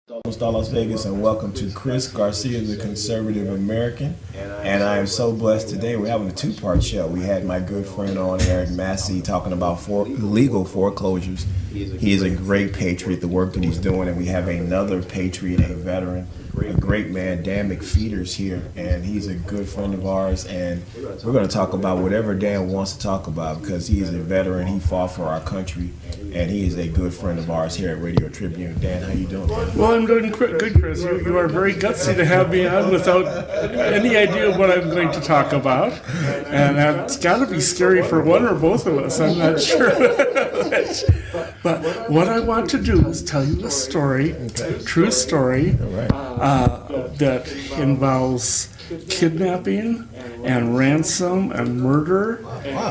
Las Vegas, and welcome to Chris Garcia, the Conservative American. And I am so blessed today. We're having a two-part show. We had my good friend on, Eric Massey, talking about legal foreclosures. He is a great patriot, the work that he's doing, and we have another patriot, a veteran, a great man, Dan McFeters here, and he's a good friend of ours, and we're going to talk about whatever Dan wants to talk about because he is a veteran. He fought for our country, and he is a good friend of ours here at Radio Tribune. Dan, how you doing, man? Well, I'm doing good, Chris. You are very gutsy to have me on without any idea of what I'm going to talk about, and that's got to be scary for one or both of us. I'm not sure. But what I want to do is tell you a story, true story, that involves kidnapping and ransom and murder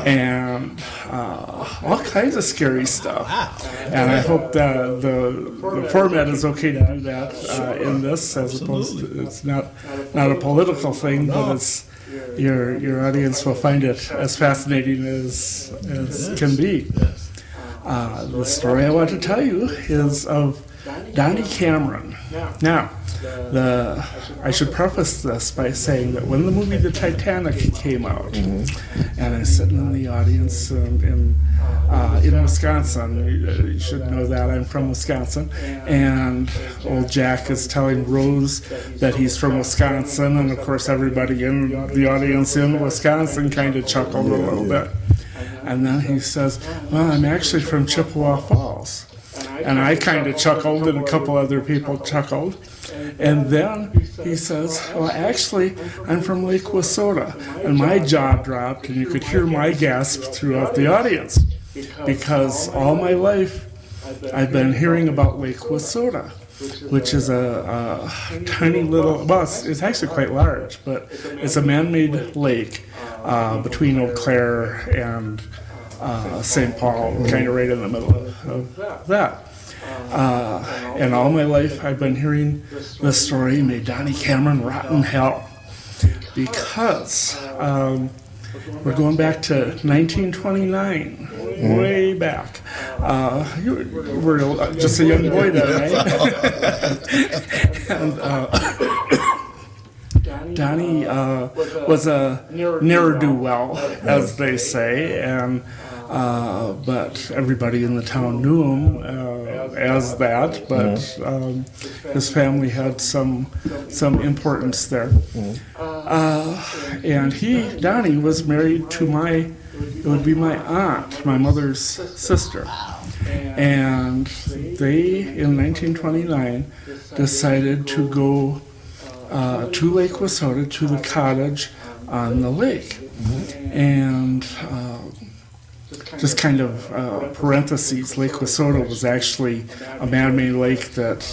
and all kinds of scary stuff. And I hope that the format is okay to do that in this, as opposed to, it's not a political thing, but it's your audience will find it as fascinating as can be. The story I want to tell you is of Donnie Cameron. Now, I should preface this by saying that when the movie The Titanic came out, and I'm sitting in the audience in Wisconsin, you should know that I'm from Wisconsin, and old Jack is telling Rose that he's from Wisconsin, and of course everybody in the audience in Wisconsin kind of chuckled a little bit. And then he says, well, I'm actually from Chippewa Falls. And I kind of chuckled, and a couple other people chuckled. And then he says, well, actually, I'm from Lake Wissota. And my jaw dropped, and you could hear my gasp throughout the audience. Because all my life, I've been hearing about Lake Wissota, which is a tiny little, well, it's actually quite large, but it's a man-made lake between Eau Claire and St. Paul, kind of right in the middle of that. And all my life I've been hearing the story, may Donnie Cameron rot in hell, because we're going back to 1929, way back. You were just a young boy then, right? And Donnie was a ne'er-do-well, as they say, and but everybody in the town knew him as that. But his family had some importance there, and Donnie was married to it would be my aunt, my mother's sister, and they in 1929 decided to go to Lake Wissota, to the cottage on the lake. And just kind of parentheses, Lake Wissota was actually a man-made lake that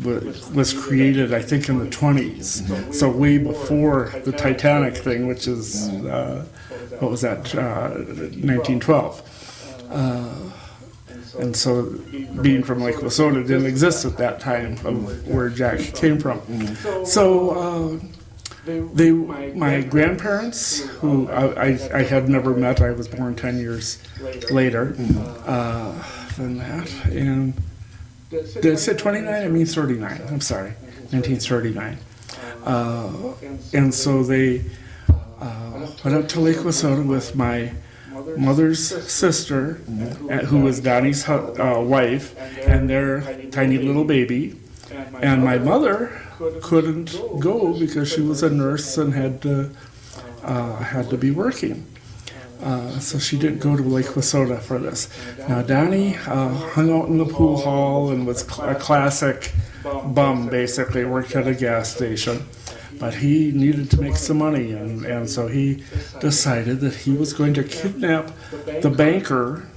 was created, I think, in the 20s. So way before the Titanic thing, which is, what was that, 1912. And so being from Lake Wissota didn't exist at that time of where Jack came from. So my grandparents, who I had never met, I was born 10 years later than that. And did I say 29? I mean 39. I'm sorry, 1939. And so they went up to Lake Wissota with my mother's sister, who was Donnie's wife, and their tiny little baby. And my mother couldn't go because she was a nurse and had to be working. So she didn't go to Lake Wissota for this. Now Donnie hung out in the pool hall and was a classic bum, basically, worked at a gas station. But he needed to make some money, and so he decided that he was going to kidnap the banker,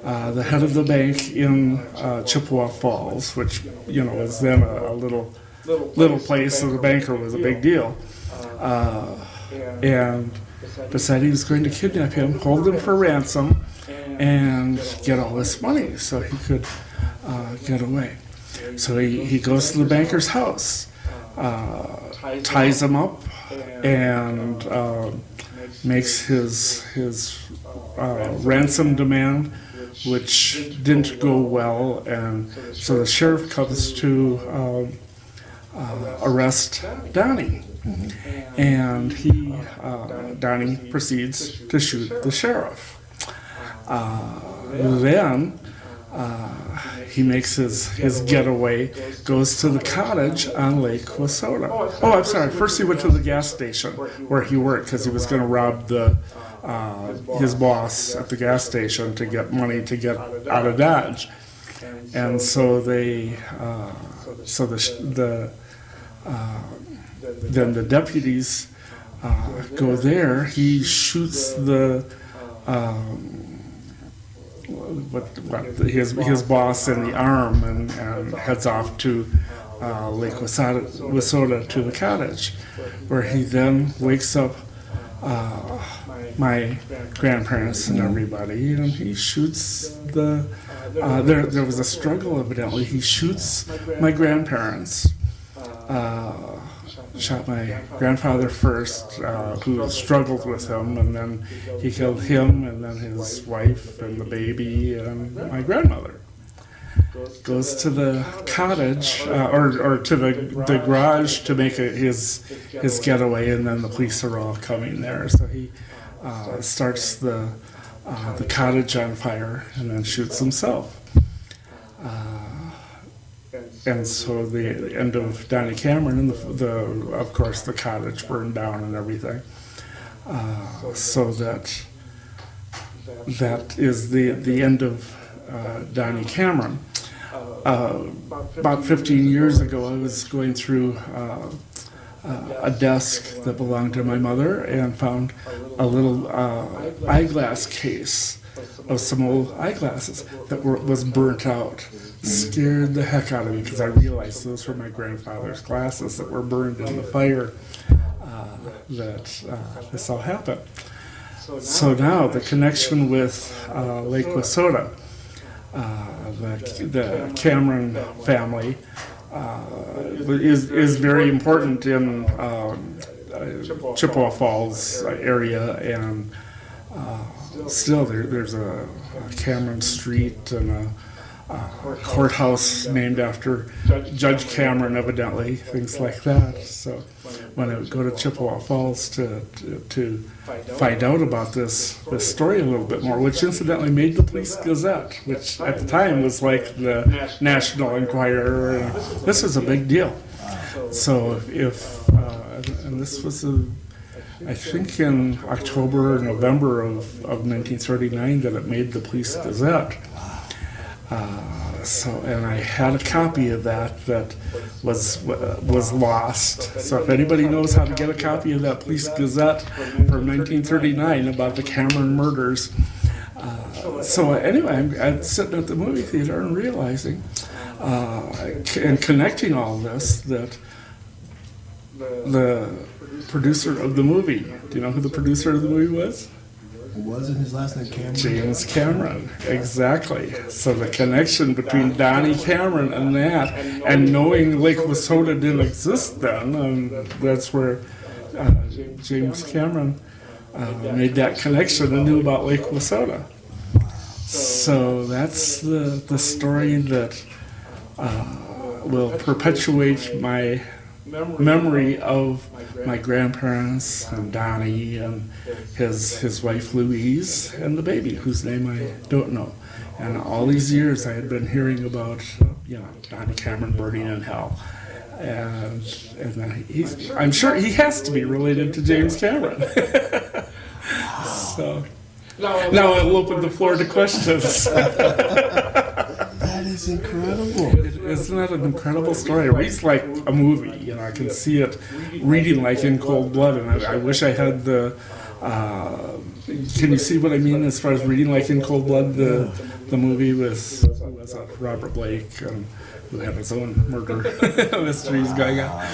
the head of the bank in Chippewa Falls, which, was then a little place, so the banker was a big deal, and decided he was going to kidnap him, hold him for ransom, and get all this money so he could get away. So he goes to the banker's house, ties him up, and makes his ransom demand which didn't go well, and so the sheriff comes to arrest Donnie. And Donnie proceeds to shoot the sheriff. Then he makes his getaway, goes to the cottage on Lake Wausoda. Oh, I'm sorry. First he went to the gas station where he worked because he was going to rob his boss at the gas station to get money to get out of Dodge. And so then the deputies go there. He shoots his boss in the arm and heads off to Lake Wausoda to the cottage, where he then wakes up my grandparents and everybody, and he shoots there was a struggle evidently. He shoots my grandparents. Shot my grandfather first, who struggled with him, and then he killed him, and then his wife and the baby and my grandmother. Goes to the cottage or to the garage to make his getaway, and then the police are all coming there. So he starts the cottage on fire and then shoots himself. And so the end of Donnie Cameron, and of course the cottage burned down and everything. So that is the end of Donnie Cameron. About 15 years ago, I was going through a desk that belonged to my mother and found a little eyeglass case of some old eyeglasses that was burnt out. Scared the heck out of me because I realized those were my grandfather's glasses that were burned in the fire that this all happened. So now the connection with Lake Wausoda, the Cameron family, is very important in Chippewa Falls area, and still there's a Cameron Street and a courthouse named after Judge Cameron, evidently, things like that. So when I would go to Chippewa Falls to find out about this story a little bit more, which incidentally made the Police Gazette, which at the time was like the National Enquirer, and this is a big deal. So and this was I think in October or November of 1939 that it made the Police Gazette. And I had a copy of that was lost. So if anybody knows how to get a copy of that Police Gazette from 1939 about the Cameron murders. So anyway, I'm sitting at the movie theater and realizing and connecting all this that the producer of the movie, do you know who the producer of the movie was? Wasn't his last name Cameron? James Cameron, exactly. So the connection between Donnie Cameron and that, and knowing Lake Wausoda didn't exist then, that's where James Cameron made that connection and knew about Lake Wausoda. So that's the story that will perpetuate my memory of my grandparents and Donnie and his wife Louise and the baby whose name I don't know. And all these years I had been hearing about Donnie Cameron burning in hell, and I'm sure he has to be related to James Cameron. So now I'll open the floor to questions. That is incredible. Isn't that an incredible story? It reads like a movie. I can see it reading like in cold blood, and I wish I had the. Can you see what I mean as far as reading like in cold blood? The movie with Robert Blake, who had his own murder mysteries going on.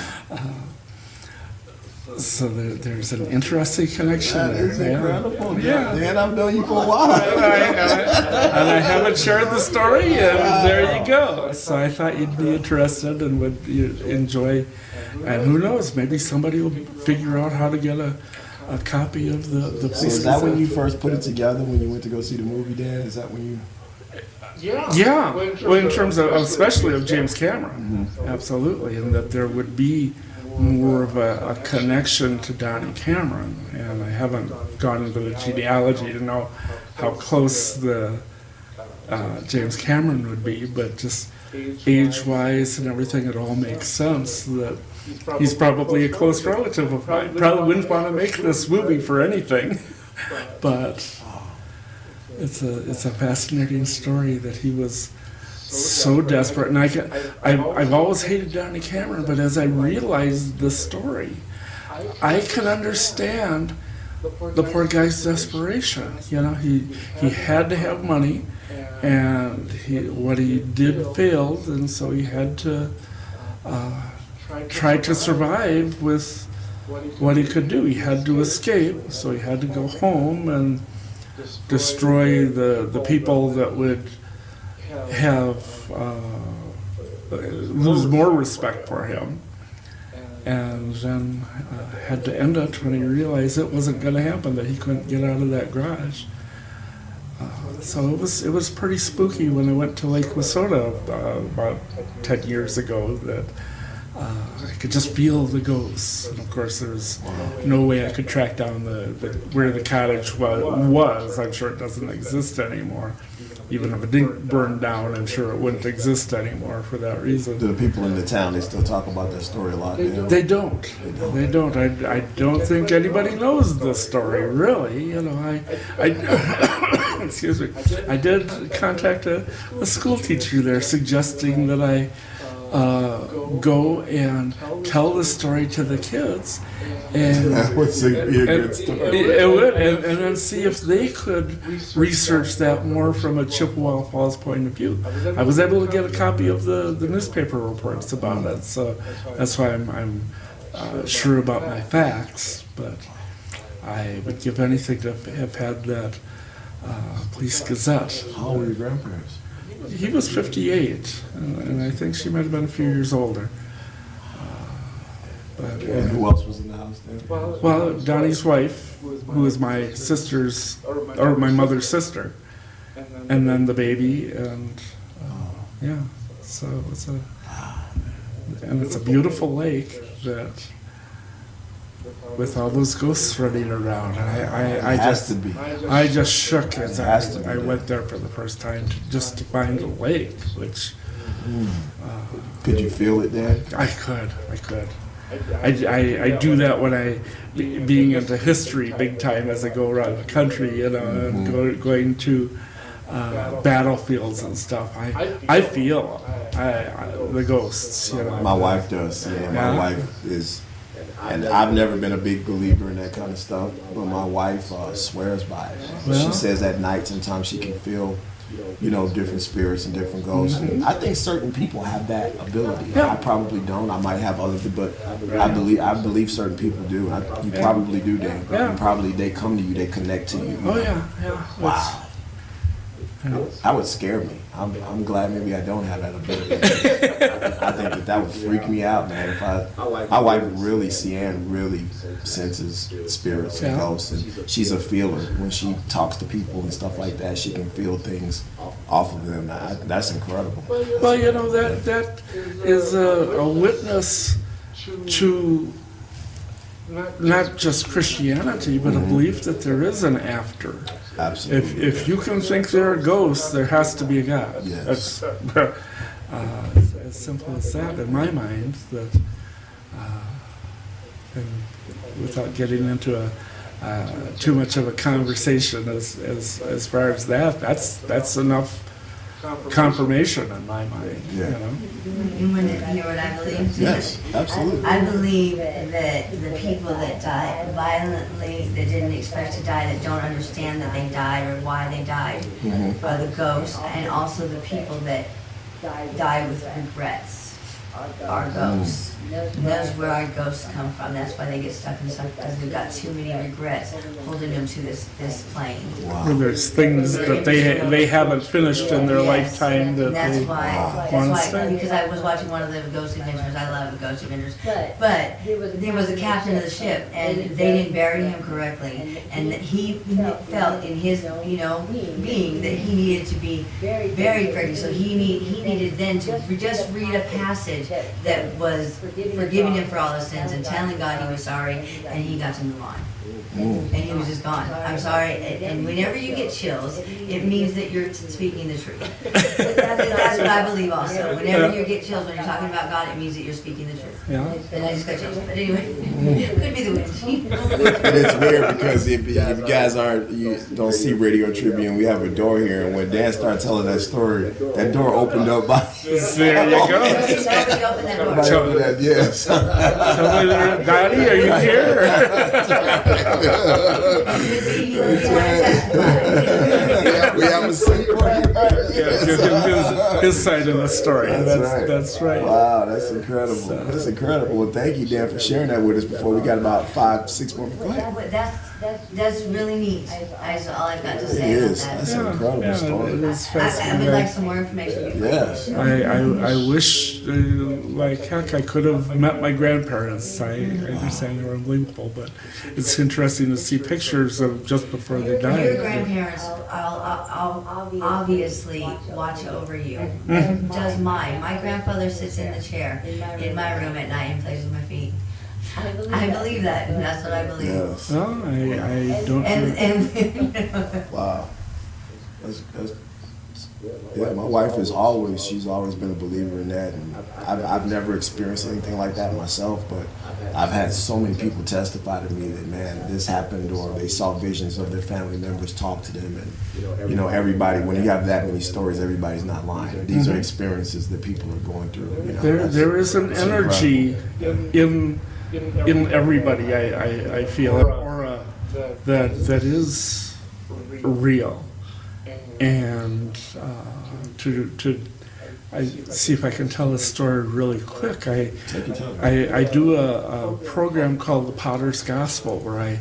So there's an interesting connection that there. Is incredible. Yeah. Dan, I've known you for a while. And I haven't shared the story, and there you go. So I thought you'd be interested and would enjoy. And who knows, maybe somebody will figure out how to get a copy of the So is that when you first put it together, when you went to go see the movie, Dan? Is that when you... Yeah, well, in terms of, especially of James Cameron, absolutely, and that there would be more of a connection to Donnie Cameron, and I haven't gone into the genealogy to know how close the James Cameron would be, but just age-wise and everything, it all makes sense that he's probably a close relative of mine. Probably wouldn't want to make this movie for anything, but it's a fascinating story that he was so desperate. And I've always hated Donnie Cameron, but as I realized the story, I can understand the poor guy's desperation. You know, he had to have money, and what he did failed, and so he had to try to survive with what he could do. He had to escape, so he had to go home and destroy the people that would have lose more respect for him, and then had to end it when he realized it wasn't going to happen, that he couldn't get out of that garage. So it was pretty spooky when I went to Lake Wissota about 10 years ago, that I could just feel the ghosts. And of course, there's no way I could track down where the cottage was. I'm sure it doesn't exist anymore. Even if it didn't burn down, I'm sure it wouldn't exist anymore for that reason. Do the people in the town, they still talk about that story a lot? They don't. They don't. I don't think anybody knows the story, really. You know, I excuse me. I did contact a school teacher there suggesting that I go and tell the story to the kids, and that would be a good story. It would, and then see if they could research that more from a Chippewa Falls point of view. I was able to get a copy of the newspaper reports about it, so that's why I'm sure about my facts. But I would give anything to have had that Police Gazette. How old were your grandparents? He was 58, and I think she might have been a few years older. And who else was in the house then? Well, Donnie's wife, who is my sister's, or my mother's sister, and then the baby, and yeah, so it's a beautiful lake that, with all those ghosts running around, and I just shook as I went there for the first time just to find the lake, which could you feel it then? I could. I do that when being into history big time as I go around the country, you know, and going to battlefields and stuff. I feel the ghosts, you know. My wife does. Yeah, my wife is. And I've never been a big believer in that kind of stuff, but my wife swears by it. Well, she says at night sometimes she can feel, you know, different spirits and different ghosts. And I think certain people have that ability. Yeah. I probably don't. I might have others, but I believe certain people do. You probably do, Dan. Yeah. They come to you, they connect to you. Oh yeah. Wow. That would scare me. I'm glad maybe I don't have that ability. I think that would freak me out, man. My wife really, Cian, really senses spirits and ghosts, and she's a feeler. When she talks to people and stuff like that, she can feel things off of them. That's incredible. Well, you know, that is a witness to not just Christianity, but a belief that there is an after. Absolutely. If you can think there are ghosts, there has to be a God. Yes. That's as simple as that in my mind. That, and without getting into too much of a conversation as far as that's enough confirmation in my mind. Yeah. You know. You want to hear what I believe? Yes, absolutely. I believe that the people that die violently, that didn't expect to die, that don't understand that they died or why they died, are the ghosts, and also the people that die with regrets. our ghosts. Knows where our ghosts come from. That's why they get stuck in stuff, because we've got too many regrets holding them to this plane. Where there's things that they haven't finished in their lifetime that That's they why, want to stay. because I was watching one of the Ghost Adventures. I love the Ghost Adventures. But there was a captain of the ship, and they didn't bury him correctly. And he felt in his, being that he needed to be buried correctly. So he needed then to just read a passage that was forgiving him for all his sins and telling God he was sorry, and he got to move on. And he was just gone. I'm sorry. And whenever you get chills, it means that you're speaking the truth. That's what I believe also. Whenever you get chills when you're talking about God, it means that you're speaking the truth. Yeah. And I just got chills. But anyway, could be the wind. And it's weird because if you guys don't see Radio Tribune, we have a door here, and when Dan started telling that story, that door opened up by. There you go. Somebody open that door. Somebody opened that, yes. Daddy, are you here? We haven't seen His side of the story. That's right. Wow, that's incredible. That's incredible. Well, thank you, Dan, for sharing that with us before we got about 5-6 more. Go ahead. That's really neat. That's all I've got to It say about is. that. That's an incredible story. It is I fascinating. would like some more information. Yes. I wish, like heck, I could have met my grandparents. I understand they were unbelievable, but it's interesting to see pictures of just before they Your died. grandparents obviously watch over you. Does mine. My grandfather sits in the chair in my room at night and plays with my feet. I believe that. That's what I believe. Yes. Well, I don't. And Wow. Yeah, my wife she's always been a believer in that, and I've never experienced anything like that myself, but I've had so many people testify to me that, man, this happened, or they saw visions of their family members talk to them, and everybody, when you have that many stories, everybody's not lying. These are experiences that people are going through. There is an energy in everybody. I feel an aura that is real. And I see if I can tell this story really quick. I do a program called the Potter's Gospel, where I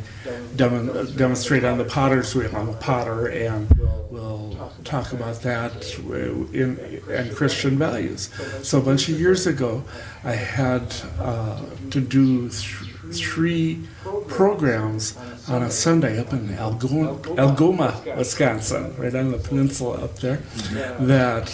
demonstrate on the potter's wheel. I'm a potter, and we'll talk about that and Christian values. So a bunch of years ago, I had to do 3 programs on a Sunday up in Algoma, Wisconsin, right on the peninsula up there. That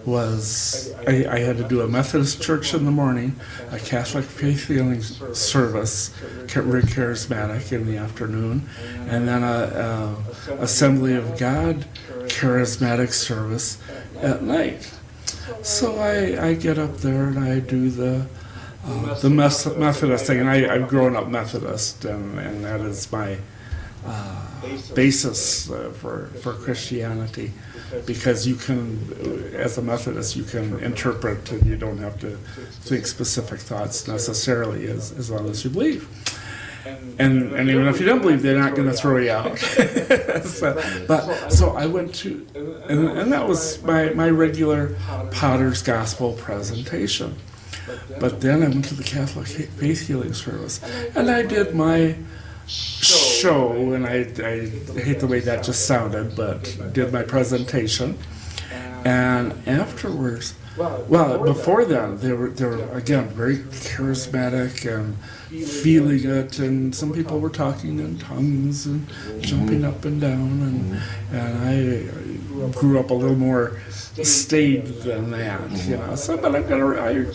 I had to do a Methodist church in the morning, a Catholic faith healing service, very charismatic, in the afternoon, and then a Assembly of God charismatic service at night. So I get up there and I do the Methodist thing, and I've grown up Methodist, and that is my basis for Christianity, because you can, as a Methodist, you can interpret, and you don't have to think specific thoughts necessarily, as long as you believe. And even if you don't believe, they're not going to throw you out. So I went to, and that was my regular Potter's Gospel presentation. But then I went to the Catholic faith healing service, and I did my show, and I hate the way that just sounded, but did my presentation. And afterwards, well, before then, they were again very charismatic and feeling it, and some people were talking in tongues and jumping up and down, and I grew up a little more staid than that, So, but I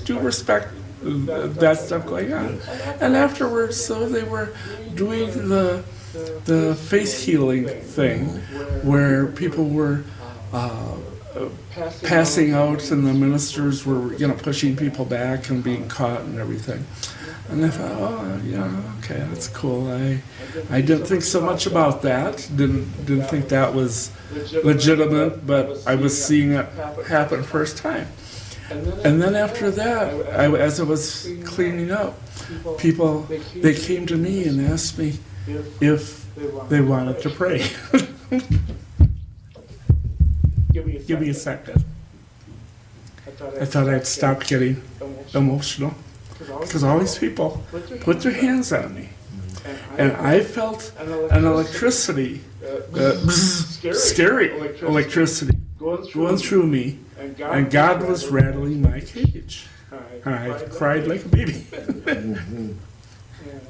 do respect that stuff going on. And afterwards, so they were doing the faith healing thing, where people were passing out, and the ministers were, pushing people back and being caught and everything. And I thought, oh, yeah, okay, that's cool. I didn't think so much about that. Didn't think that was legitimate, but I was seeing it happen first time. And then after that, as I was cleaning up, people, they came to me and asked me if they wanted to pray. Give me a second. I thought I'd stopped getting emotional because all these people put their hands on me, and I felt an electricity, scary electricity going through me, and God was rattling my cage. I cried like a baby,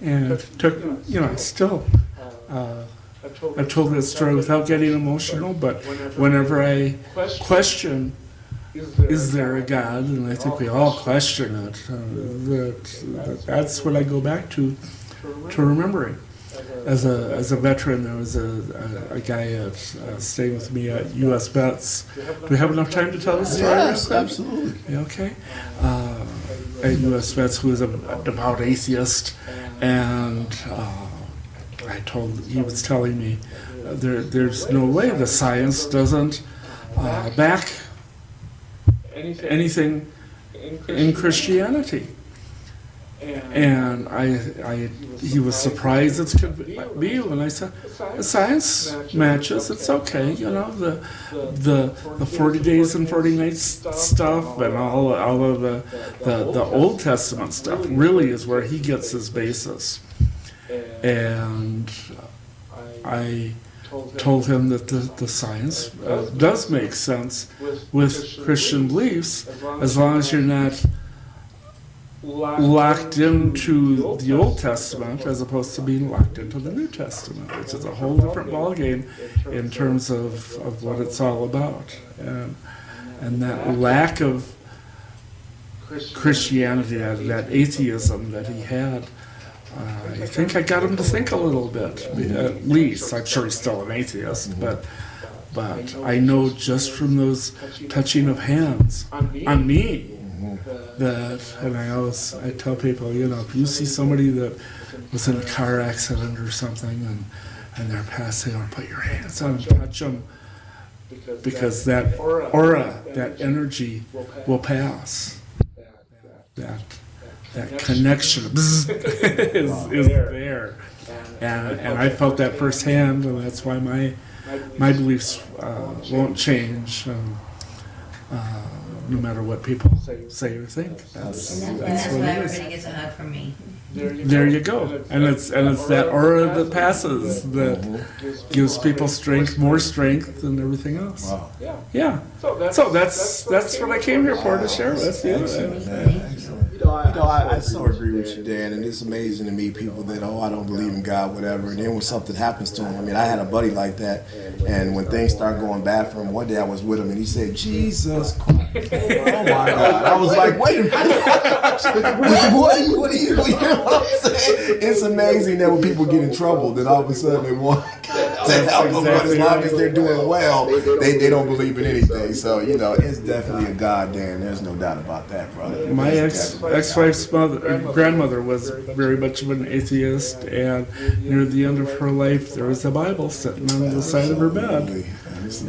and took, still. I've told that story without getting emotional, but whenever I question, is there a God, and I think we all question it, that's what I go back to remembering. As a veteran, there was a guy staying with me at U.S. Vets. Do we have enough time to tell the story? Yes, absolutely. Okay. At U.S. Vets, who was a devout atheist, and he was telling me there's no way the science doesn't back anything in Christianity. And he was surprised it could be when I said, the science matches, it's okay, the 40 days and 40 nights stuff and all of the Old Testament stuff really is where he gets his basis. And I told him that the science does make sense with Christian beliefs as long as you're not locked into the Old Testament as opposed to being locked into the New Testament, which is a whole different ballgame in terms of what it's all about. And that lack of Christianity, that atheism that he had, I think I got him to think a little bit, at least. I'm sure he's still an atheist, but I know just from those touching of hands on me that, and I tell people, if you see somebody that was in a car accident or something and they're passing, or put your hands on them, touch them, because that aura, that energy will pass. That connection is there, and I felt that firsthand, and that's why my beliefs won't change, no matter what people say or think. That's why what it everybody is. gets a hug from me. There you go, and it's that aura that passes that gives people strength, more strength, than everything else. Wow. Yeah. So that's what I came here for, to share with you. Excellent. I so agree with you, Dan, and it's amazing to meet people that, I don't believe in God, whatever, and then when something happens to him, I had a buddy like that, and when things started going bad for him, one day I was with him, and he said, Jesus Christ. Oh my God. I was like, wait a minute. What are you know what I'm saying? It's amazing that when people get in trouble, then all of a sudden they want to help them, but as long as they're doing well, they don't believe in anything. So, it's definitely a God, Dan. There's no doubt about that, brother. My ex-wife's grandmother was very much of an atheist, and near the end of her life, there was a Bible sitting on the side of her bed. It's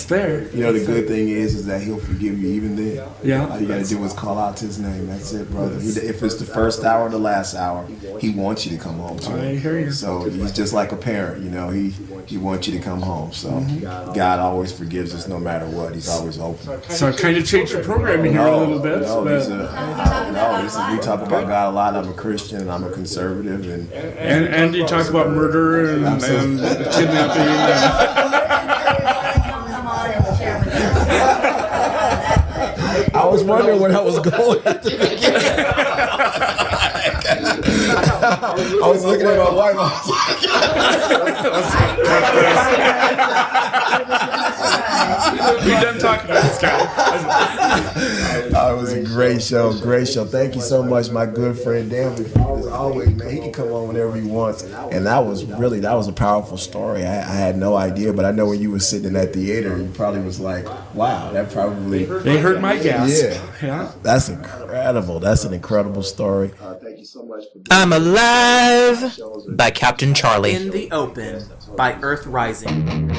there. The good thing is that he'll forgive you even then. Yeah. All you gotta do is call out his name. That's it, brother. If it's the first hour or the last hour, he wants you to come home to him. I hear you. So he's just like a parent, he wants you to come home. So God always forgives us no matter what. He's always open. So I kind of changed your programming here a little bit. We talk about God a lot. I'm a Christian and I'm a conservative, and you talk about murder and kidnapping. Come on and share with us. I was wondering where I was going at the beginning. I was looking at my wife. We done talking about this guy. It was a great show, great show. Thank you so much, my good friend Dan. As always, man, he can come on whenever he wants. And that was a powerful story. I had no idea, but I know when you were sitting in that theater, you probably was like, wow, that probably... They heard my gasp. Yeah. That's incredible. That's an incredible story. Thank you so much for I'm Alive by Captain Charlie. In the Open by Earth Rising.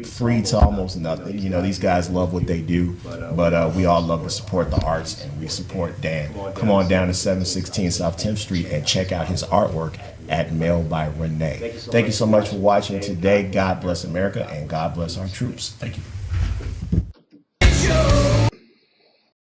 free to almost nothing. You know, these guys love what they do, but we all love to support the arts, and we support Dan. Come on down to 716 South 10th Street and check out his artwork at Mail by Renee. Thank you so much for watching today. God bless America, and God bless our troops. Thank you.